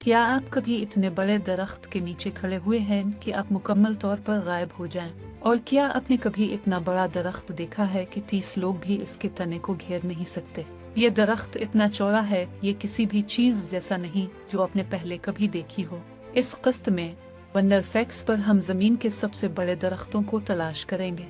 क्या आप कभी इतने बड़े दरख्त के नीचे खड़े हुए हैं कि आप मुकम्मल तौर पर गायब हो जाएं? और क्या आपने कभी इतना बड़ा दरख्त देखा है कि 30 लोग भी इसके तने को घेर नहीं सकते? ये दरख्त इतना चौड़ा है, ये किसी भी चीज जैसा नहीं जो आपने पहले कभी देखी हो। इस किस्त में वंडर फैक्ट्स पर हम जमीन के सबसे बड़े दरख्तों को तलाश करेंगे।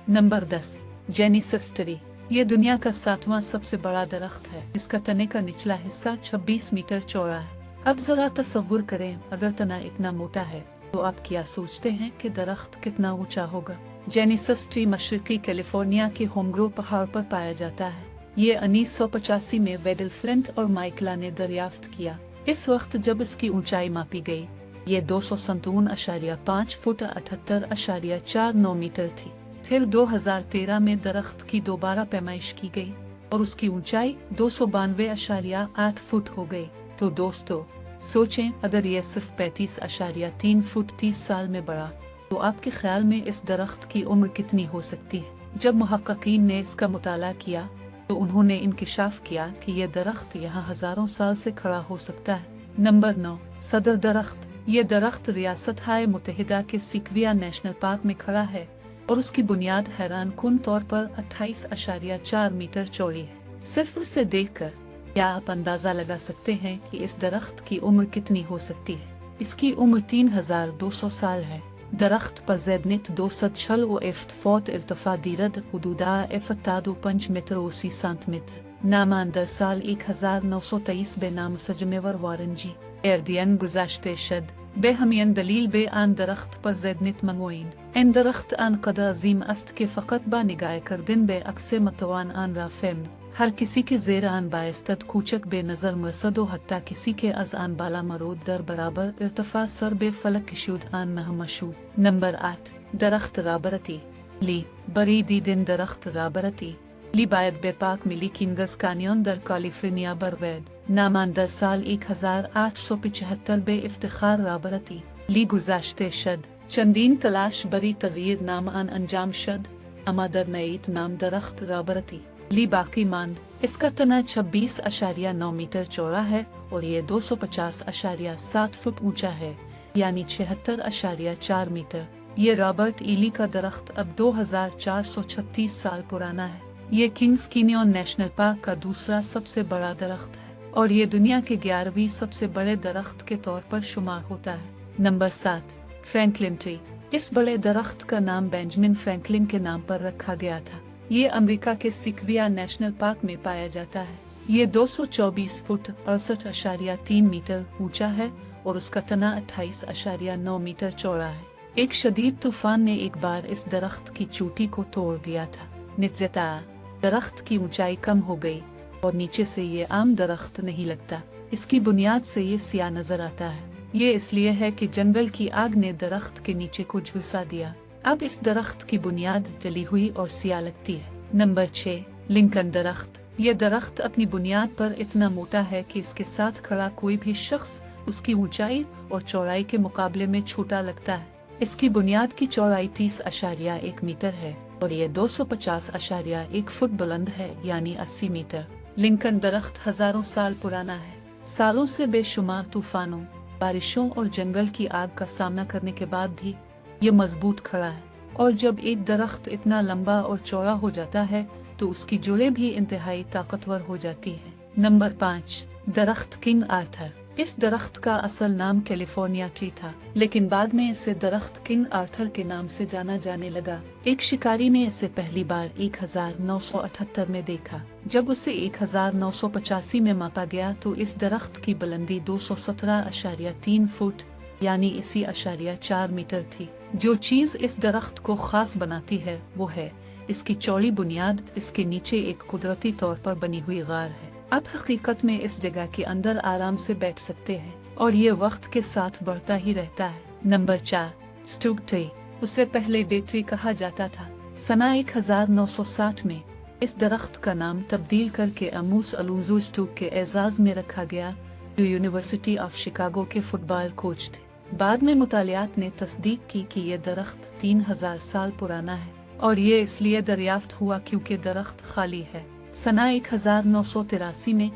Number 10, genesis tree. ये दुनिया का 7वां सबसे बड़ा दरख्त है। इसका तने का निचला हिस्सा 26 मीटर चौड़ा है। अब जरा तस्वुर करें, अगर तना इतना मोटा है तो आप क्या सोचते हैं कि दरख्त कितना ऊंचा होगा? जेनिसस ट्री मशरकी कैलिफोर्निया के होमग्रो पहाड़ पर पाया जाता है। ये 1985 में वेडल फ्लिंट और माइकला ने दरियाफ्त किया। इस वक्त जब इसकी ऊंचाई मापी गई, ये 257.5 फुट 78.49 मीटर थी। फिर 2013 में दरख्त की दोबारा पैमाइश की गई और उसकी ऊंचाई 292.8 फुट हो गई। तो दोस्तों सोचें, अगर यह सिर्फ 35.3 फुट 30 साल में बढ़ा तो आपके ख्याल में इस दरख्त की उम्र कितनी हो सकती है? जब मुहक्किकीन ने इसका मुताला किया तो उन्होंने इंकिशाफ किया कि यह दरख्त यहाँ हजारों साल से खड़ा हो सकता है। नंबर 9, सदर दरख्त। ये दरख्त रियासत हाय मुत्तहिदा के सिक्विया नेशनल पार्क में खड़ा है और उसकी बुनियाद हैरान कुन तौर पर 28.4 मीटर चौड़ी है। सिर्फ उसे देखकर क्या आप अंदाजा लगा सकते हैं कि इस दरख्त की उम्र कितनी हो सकती है? इसकी उम्र 3200 साल है। दरख्त पर ज़ेडनित 200 व एफ्ट इर्तफा दीरद हुदूदा एफतादो 5 मीटर 80 सेंटीमीटर। नामान दर साल 1923 बेनाम सजमेवर वारंजी एर्दियन गुजाश्ते शद बेहमियन दलील बे आन दरख्त पर ज़ेडनित मंगोइन एन दरख्त आन कदर अजीम अस्त के फ़कत बा निगाह कर दिन बे अक्से मतवान आन राफेम हर किसी के ज़ेर आन बायस्तद कूचक बे नज़र मरसदो हत्ता किसी के अज आन बाला मरोद दर बराबर इर्तफा सर बे फलक किशुद आन महमशू। नंबर 8, दरख्त राबरती। ली बरी दी दिन दरख्त राबरती ली बायद बेपाक मिली किंगस कानियन दर कैलिफोर्निया बरवैद नामान दर साल 1875 बे इफ्तिखार राबरती ली गुजाश्ते शद चंदीन तलाश बरी तगीर नाम आन अंजाम शद अमादर नईत नाम दरख्त राबरती ली बाकी मांद। इसका तना 26.9 मीटर चौड़ा है और ये 250.7 फुट ऊंचा है, यानी 76.4 मीटर। ये रॉबर्ट ईली का दरख्त अब 2436 साल पुराना है। ये किंग्स कैनियन नेशनल पार्क का दूसरा सबसे बड़ा दरख्त है और ये दुनिया के 11वीं सबसे बड़े दरख्त के तौर पर शुमार होता है। Number 7, Franklin tree. इस बड़े दरख्त का नाम बेंजामिन फ्रैंकलिन के नाम पर रखा गया था। ये अमेरिका के सिक्विया नेशनल पार्क में पाया जाता है। ये 224 फुट 68.3 मीटर ऊंचा है और उसका तना 28.9 मीटर चौड़ा है। एक शदीद तूफान ने एक बार इस दरख्त की चोटी को तोड़ दिया था। निजता दरख्त की ऊंचाई कम हो गई और नीचे से ये आम दरख्त नहीं लगता। इसकी बुनियाद से ये सिया नजर आता है। ये इसलिए है कि जंगल की आग ने दरख्त के नीचे को झुलसा दिया। अब इस दरख्त की बुनियाद जली हुई और सिया लगती है। नंबर 6, लिंकन दरख्त। ये दरख्त अपनी बुनियाद पर इतना मोटा है कि इसके साथ खड़ा कोई भी शख्स उसकी ऊंचाई और चौड़ाई के मुकाबले में छोटा लगता है। इसकी बुनियाद की चौड़ाई 30.1 मीटर है और ये 250.1 फुट बुलंद है, यानी 80 मीटर। लिंकन दरख्त हजारों साल पुराना है। सालों से बेशुमार तूफानों, बारिशों और जंगल की आग का सामना करने के बाद भी ये मजबूत खड़ा है। और जब एक दरख्त इतना लंबा और चौड़ा हो जाता है तो उसकी जड़ें भी इंतहाई ताकतवर हो जाती हैं। नंबर 5, दरख्त किंग आर्थर। इस दरख्त का असल नाम कैलिफोर्निया ट्री था, लेकिन बाद में इसे दरख्त किंग आर्थर के नाम से जाना जाने लगा। एक शिकारी ने इसे पहली बार 1978 में देखा। जब उसे 1985 में मापा गया तो इस दरख्त की बुलंदी 217.3 फुट यानी इसी 4 मीटर थी। जो चीज इस दरख्त को खास बनाती है वो है इसकी चौड़ी बुनियाद। इसके नीचे एक कुदरती तौर पर बनी हुई गार है। आप हकीकत में इस जगह के अंदर आराम से बैठ सकते हैं और ये वक्त के साथ बढ़ता ही रहता है। नंबर 4, स्टूग ट्री। उसे पहले डे ट्री कहा जाता था। सना 1960 में इस दरख्त का नाम तब्दील करके अमूस अलूजू स्टूग के एजाज में रखा गया, जो यूनिवर्सिटी ऑफ शिकागो के फुटबॉल कोच थे। बाद में मुतालियात ने तस्दीक की कि यह दरख्त 3000 साल पुराना है और ये इसलिए दरियाफ्त हुआ क्योंकि दरख्त खाली है। सना 1983 में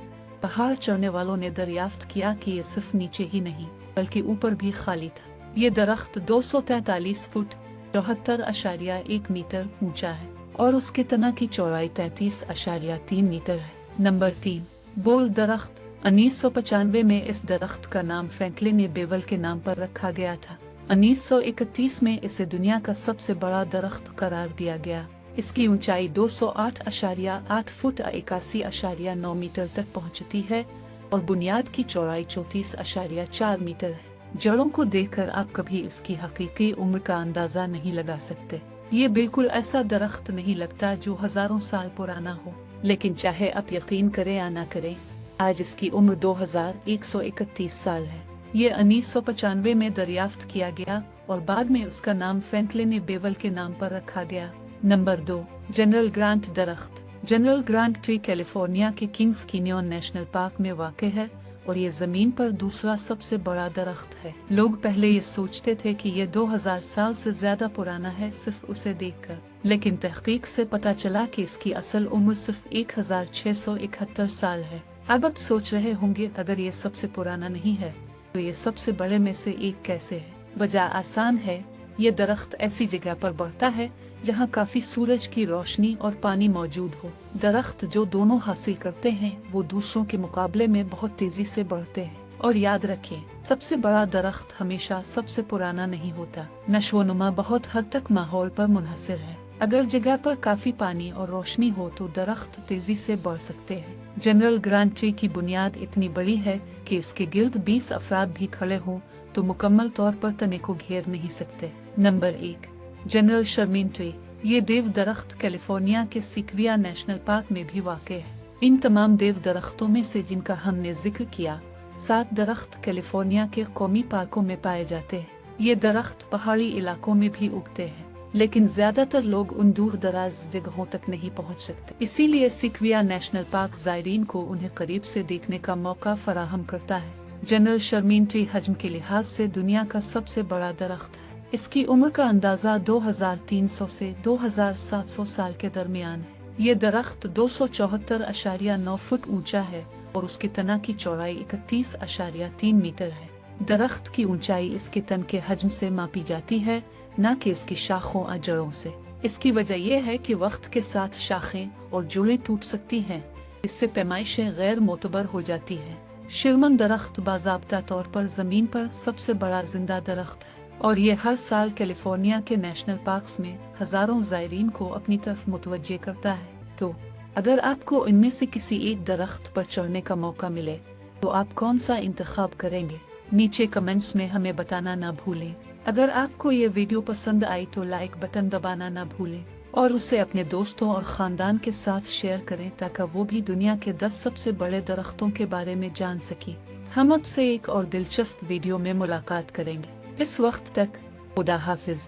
पहाड़ चढ़ने वालों ने दरियाफ्त किया कि ये सिर्फ नीचे ही नहीं बल्कि ऊपर भी खाली था। ये दरख्त 243 फुट 74.1 मीटर ऊंचा है और उसके तना की चौड़ाई 33.3 मीटर है। नंबर 3, बोल दरख्त। 1995 में इस दरख्त का नाम फ्रैंकलिन बेवल के नाम पर रखा गया था। 1931 में इसे दुनिया का सबसे बड़ा दरख्त करार दिया गया। इसकी ऊंचाई 208.8 फुट 81.9 मीटर तक पहुंचती है और बुनियाद की चौड़ाई 34.4 मीटर है। जड़ों को देखकर आप कभी इसकी हकीकी उम्र का अंदाजा नहीं लगा सकते। ये बिल्कुल ऐसा दरख्त नहीं लगता जो हजारों साल पुराना हो, लेकिन चाहे आप यकीन करें या ना करें, आज इसकी उम्र 2131 साल है। ये 1995 में दरियाफ्त किया गया और बाद में उसका नाम फ्रैंकलिन बेवल के नाम पर रखा गया। नंबर 2, जनरल ग्रांट दरख्त। जनरल ग्रांट ट्री कैलिफोर्निया के किंग्स कैनियन नेशनल पार्क में वाक़ है और ये जमीन पर दूसरा सबसे बड़ा दरख्त है। लोग पहले ये सोचते थे कि ये 2000 साल से ज्यादा पुराना है सिर्फ उसे देखकर, लेकिन तहकीक से पता चला कि इसकी असल उम्र सिर्फ 1671 साल है। अब आप सोच रहे होंगे अगर ये सबसे पुराना नहीं है तो ये सबसे बड़े में से एक कैसे है? वजह आसान है, ये दरख्त ऐसी जगह पर बढ़ता है जहाँ काफी सूरज की रोशनी और पानी मौजूद हो। दरख्त जो दोनों हासिल करते हैं वो दूसरों के मुकाबले में बहुत तेजी से बढ़ते हैं। और याद रखें, सबसे बड़ा दरख्त हमेशा सबसे पुराना नहीं होता। नशोनुमा बहुत हद तक माहौल पर मुनहसर है। अगर जगह पर काफी पानी और रोशनी हो तो दरख्त तेजी से बढ़ सकते हैं। जनरल ग्रांट ट्री की बुनियाद इतनी बड़ी है कि इसके गिर्द 20 अफराद भी खड़े हों तो मुकम्मल तौर पर तने को घेर नहीं सकते। Number 1, General Sherman Tree. ये देव दरख्त कैलिफोर्निया के सिक्विया नेशनल पार्क में भी वाक़ है। इन तमाम देव दरख्तों में से जिनका हमने जिक्र किया, 7 दरख्त कैलिफोर्निया के कौमी पार्कों में पाए जाते हैं। ये दरख्त पहाड़ी इलाकों में भी उगते हैं, लेकिन ज्यादातर लोग उन दूर दराज जगहों तक नहीं पहुंच सकते। इसीलिए सिक्विया नेशनल पार्क ज़ायरीन को उन्हें करीब से देखने का मौका फराहम करता है। जनरल शर्मीन ट्री हजम के लिहाज से दुनिया का सबसे बड़ा दरख्त है। इसकी उम्र का अंदाजा 2300 से 2700 साल के दरमियान है। ये दरख्त 274.9 फुट ऊंचा है और उसके तना की चौड़ाई 31.3 मीटर है। दरख्त की ऊंचाई इसके तन के हजम से मापी जाती है, न कि इसकी शाखों और जड़ों से। इसकी वजह यह है कि वक्त के साथ शाखें और जड़ें टूट सकती हैं, इससे पैमाइशें गैर मोतबर हो जाती हैं। शिरमन दरख्त बाज़ाब्ता तौर पर जमीन पर सबसे बड़ा जिंदा दरख्त है और ये हर साल कैलिफोर्निया के नेशनल पार्क्स में हजारों ज़ायरीन को अपनी तरफ मुतवज्जे करता है। तो अगर आपको इनमें से किसी एक दरख्त पर चढ़ने का मौका मिले तो आप कौन सा इंतखाब करेंगे? नीचे कमेंट्स में हमें बताना ना भूलें। अगर आपको ये वीडियो पसंद आई तो लाइक बटन दबाना ना भूलें और उसे अपने दोस्तों और ख़ानदान के साथ शेयर करें ताकि वो भी दुनिया के 10 सबसे बड़े दरख्तों के बारे में जान सकें। हम आपसे एक और दिलचस्प वीडियो में मुलाकात करेंगे। इस वक्त तक खुदा हाफिज।